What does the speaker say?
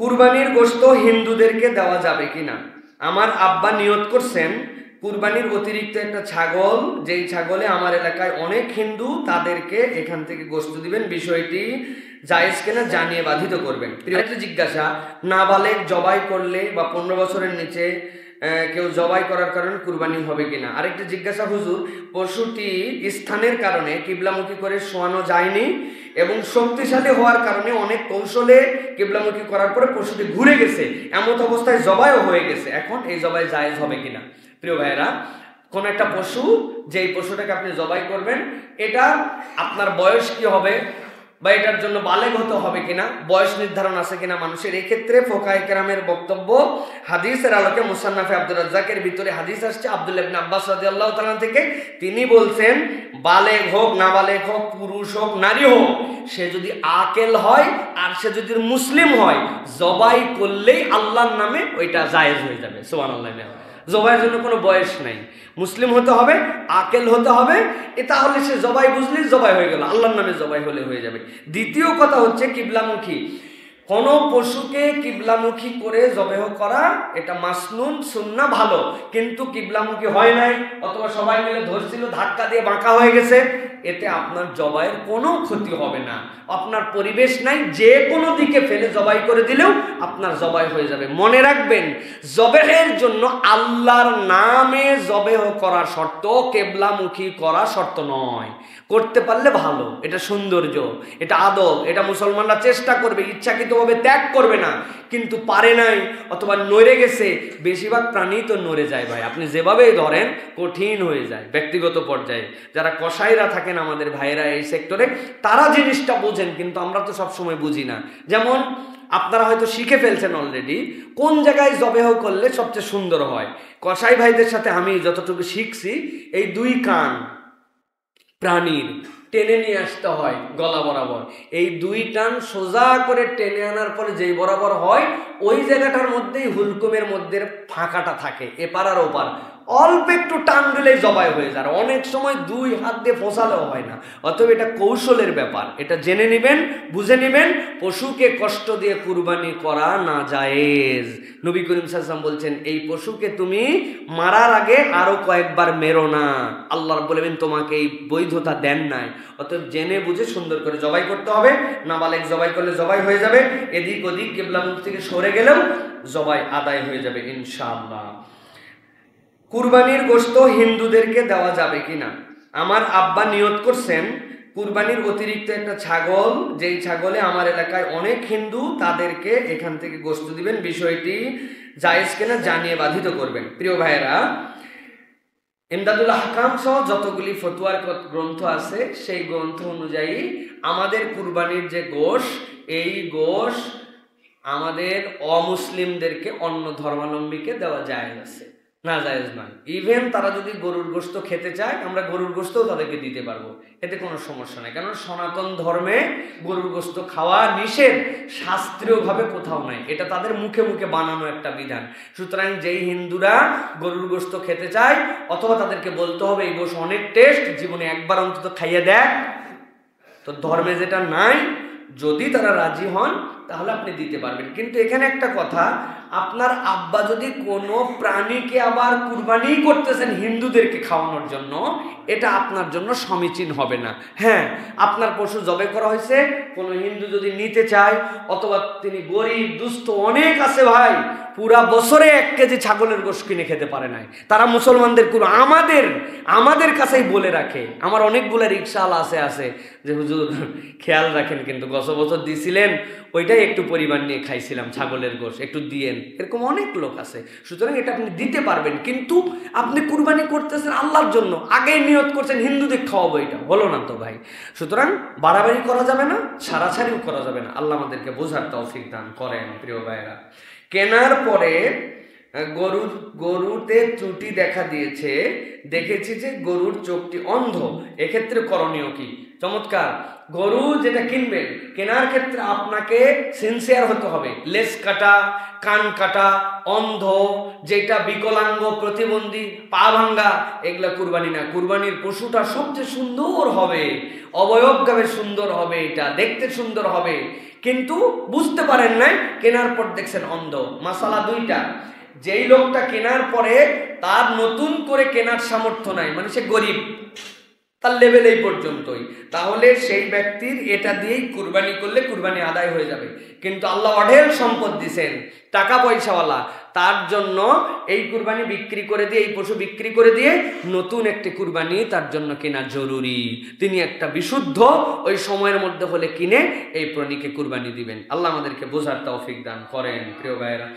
কুরবানির গোশত হিন্দুদেরকে দেওয়া যাবে কিনা। আমার আব্বা নিয়ত করছেন কুরবানির অতিরিক্ত একটা ছাগল, যেই ছাগলে আমার এলাকায় অনেক হিন্দু, তাদেরকে এখান থেকে গোশত দিবেন। বিষয়টি জায়েজ কিনা জানিয়ে বাধিত করবেন। প্রিয় জিজ্ঞাসা, নাবালেগ জবাই করলে বা 15 বছরের নিচে কেউ জবাই করার কারণে কুরবানি হবে কিনা। আরেকটা জিজ্ঞাসা, হুজুর পশুটি স্থানের কারণে কিবলামুখী করে শোয়ানো যায়নি এবং শক্তিশালী হওয়ার কারণে অনেক কৌশলে কিবলামুখী করার পরে পশুটি ঘুরে গেছে, এমত অবস্থায় জবাইও হয়ে গেছে, এখন এই জবাই জায়েজ হবে কিনা। প্রিয় ভাইয়েরা, কোন একটা পশু, যেই পশুটাকে আপনি জবাই করবেন, এটা আপনার বয়স কি হবে বা এটার জন্য বালেগ হতে হবে কিনা, বয়স নির্ধারণ আছে কিনা মানুষের, এই ক্ষেত্রে ফুকাহায়ে কেরামের বক্তব্য হাদিসের আলোকে মুসান্নাফে আব্দুর রাজ্জাকের ভিতরে হাদিস আসছে আব্দুল্লাহ ইবনে আব্বাস রাদিয়াল্লাহু তাআলা থেকে। তিনি বলছেন, বালেগ হোক, নাবালেগ হোক, পুরুষ হোক, নারী হোক, সে যদি আকেল হয় আর সে যদি মুসলিম হয়, জবাই করলেই আল্লাহর নামে ওইটা জায়েজ হয়ে যাবে। সুবহানাল্লাহ। জবাইয়ের জন্য কোনো বয়স নাই, মুসলিম হতে হবে, আকেল হতে হবে, তাহলে সে জবাই বুঝলেই জবাই হয়ে গেল, আল্লাহর নামে জবাই হলে হয়ে যাবে। দ্বিতীয় কথা হচ্ছে কিবলামুখী। কোন পশুকে কিবলামুখী করে জবেহ করা এটা মাসনুন সুন্নাহ ভালো, কিন্তু কিবলামুখী হয় নাই অথবা সবাই মিলে ধরছিল, ধাক্কা দিয়ে বাঁকা হয়ে গেছে, এতে আপনার জবাইয়ের কোনো ক্ষতি হবে না। আপনার পরিবেশ নাই, যে কোনো দিকে ফেলে জবাই করে দিলেও আপনার জবাই হয়ে যাবে। মনে রাখবেন, জবেহের জন্য আল্লাহর নামে জবেহ করা শর্ত, কিবলামুখী করা শর্ত নয়। করতে পারলে ভালো, এটা সৌন্দর্য, এটা আদব, এটা মুসলমানরা চেষ্টা করবে, ইচ্ছাকৃতভাবে ত্যাগ করবে না। কিন্তু পারে নাই অথবা নড়ে গেছে, বেশিরভাগ প্রাণী তো নড়ে যায় ভাই, আপনি যেভাবেই ধরেন কঠিন হয়ে যায়। ব্যক্তিগত পর্যায়ে যারা কসাইরা থাকেন আমাদের ভাইয়েরা এই সেক্টরে, তারা জিনিসটা বোঝেন, কিন্তু আমরা তো সবসময় বুঝি না। যেমন আপনারা হয়তো শিখে ফেলছেন অলরেডি কোন জায়গায় জবেহ করলে সবচেয়ে সুন্দর হয়। কসাই ভাইদের সাথে আমি যতটুকু শিখছি, এই দুই কান প্রাণীর টেনে নিয়ে আসতে হয় গলা বরাবর, এই দুই টান সোজা করে টেনে আনার পরে যেই বরাবর হয়, ওই জায়গাটার মধ্যেই হুলকুমের মধ্যে ফাঁকাটা থাকে, এপার আর ওপার, অল্প একটু টান দিলেই জবাই হয়ে যায়। অনেক সময় দুই হাত দিয়ে ফোসালেও হয় না। অতএব এটা কৌশলের ব্যাপার, এটা জেনে নেবেন, বুঝে নেবেন। পশুকে কষ্ট দিয়ে কুরবানি করা না জায়েজ। নবী করিম সাল্লাল্লাহু আলাইহি ওয়াসাল্লাম বলছেন, এই পশুকে তুমি মারার আগে আরো কয়েকবার মেরো না, আল্লাহ রাব্বুল আলামিন তোমাকে এই বৈধতা দেন নাই। অতএব জেনে বুঝে সুন্দর করে জবাই করতে হবে। নাবালেগ জবাই করলে জবাই হয়ে যাবে, এদিক ওদিক কিবলামুখ থেকে সরে গেলেও জবাই আদায় হয়ে যাবে ইনশাআল্লাহ। কুরবানির গোশত হিন্দুদেরকে দেওয়া যাবে কিনা। আমার আব্বা নিয়ত করছেন কুরবানির অতিরিক্ত একটা ছাগল, যেই ছাগলে আমার এলাকায় অনেক হিন্দু, তাদেরকে এখান থেকে গোশত দিবেন। বিষয়টি জায়েজ কিনা জানিয়ে বাধিত করবেন। প্রিয় ভাইয়েরা, ইমদাদুল আহকাম সহ যতগুলি ফতোয়ার গ্রন্থ আছে, সেই গ্রন্থ অনুযায়ী আমাদের কুরবানির যে গোশ, এই গোশ আমাদের অমুসলিমদেরকে, অন্য ধর্মাবলম্বীকে দেওয়া জায়েজ আছে, না জায়েজ নয়। ইভেন তারা যদি গরুর গোশত খেতে চায়, আমরা গরুর গোশতও তাদেরকে দিতে পারবো, এতে কোনো সমস্যা নেই। কারণ সনাতন ধর্মে গরুর গোশত খাওয়া নিষেধ, শাস্ত্রীয়ভাবে কোথাও নাই, এটা তাদের মুখে মুখে বানানো একটা বিধান। সুতরাং যেই হিন্দুরা গরুর গোশত খেতে চায়, অথবা তাদেরকে বলতে হবে এই গোশত অনেক টেস্ট, জীবনে একবার অন্তত খাইয়ে দেখ, তো ধর্মে যেটা নাই, যদি তারা রাজি হন তাহলে আপনি দিতে পারবেন। কিন্তু এখানে একটা কথা, আপনার আব্বা যদি কোনো প্রাণীকে আবার কুরবানি করতেছেন হিন্দুদেরকে খাওয়ানোর জন্য, এটা আপনার জন্য সমীচীন হবে না। হ্যাঁ, আপনার পশু জবে করা হয়েছে, কোনো হিন্দু যদি নিতে চায়, অথবা তিনি গরিব দুস্থ অনেক আছে ভাই, পুরা বছরে 1 কেজি ছাগলের গোশত কিনে খেতে পারে নাই, তারা মুসলমানদের আমাদের কাছেই বলে রাখে। আমার অনেকগুলো রিক্সাওয়ালা আছে যে হুজুর খেয়াল রাখেন, কিন্তু গত বছর দিছিলেন ওইটাই একটু পরিমাণ নিয়ে খাইছিলাম ছাগলের গোশত, একটু দিয়েন, এরকম অনেক লোক আছে। সুতরাং এটা আপনি দিতে পারবেন, কিন্তু আপনি কুরবানি করতেছেন আল্লাহর জন্য, আগেই নিয়ত করছেন হিন্দুদের খাওয়াবো, এটা হলো না তো ভাই। সুতরাং বাড়াবাড়ি করা যাবে না, ছাড়াছাড়িও করা যাবে না। আল্লাহ আমাদেরকে বোঝার তৌফিক দান করেন। প্রিয় ভাইরা, কেনার পরে গরুতে ত্রুটি দেখা দিয়েছে, দেখেছি যে গরুর চোখটি অন্ধ, এক্ষেত্রে করণীয় কি? চমৎকার। গরু যেটা কিনবেন, কেনার ক্ষেত্রে আপনাকে সিনসিয়ার হতে হবে। লেজ কাটা, কান কাটা, অন্ধ, যেটা বিকলাঙ্গ, প্রতিবন্ধী, পা ভাঙ্গা, এগুলা কুরবানি না। কুরবানির পশুটা সবচেয়ে সুন্দর হবে, অবয়বভাবে সুন্দর হবে, এটা দেখতে সুন্দর হবে, কিন্তু বুঝতে পারেন নাই, কেনার পর দেখছেন অন্ধ। মাসালা দুইটা, যেই লোকটা কেনার পরে তার নতুন করে কেনার সামর্থ্য নাই, মানে সে গরিব, তার লেভেল এই পর্যন্তই, তাহলে সেই ব্যক্তির এটা দিয়েই কুরবানি করলে কুরবানি আদায় হয়ে যাবে। কিন্তু আল্লাহ অঢেল সম্পদ দিছেন, টাকা পয়সাওয়ালা, তার জন্য এই কুরবানি বিক্রি করে দিয়ে, এই পশু বিক্রি করে দিয়ে নতুন একটি কুরবানি তার জন্য কেনা জরুরি। তিনি একটা বিশুদ্ধ ওই সময়ের মধ্যে হলে কিনে এই প্রাণীকে কুরবানি দিবেন। আল্লাহ আমাদেরকে বোঝার তৌফিক দান করেন। প্রিয় ভাইয়েরা,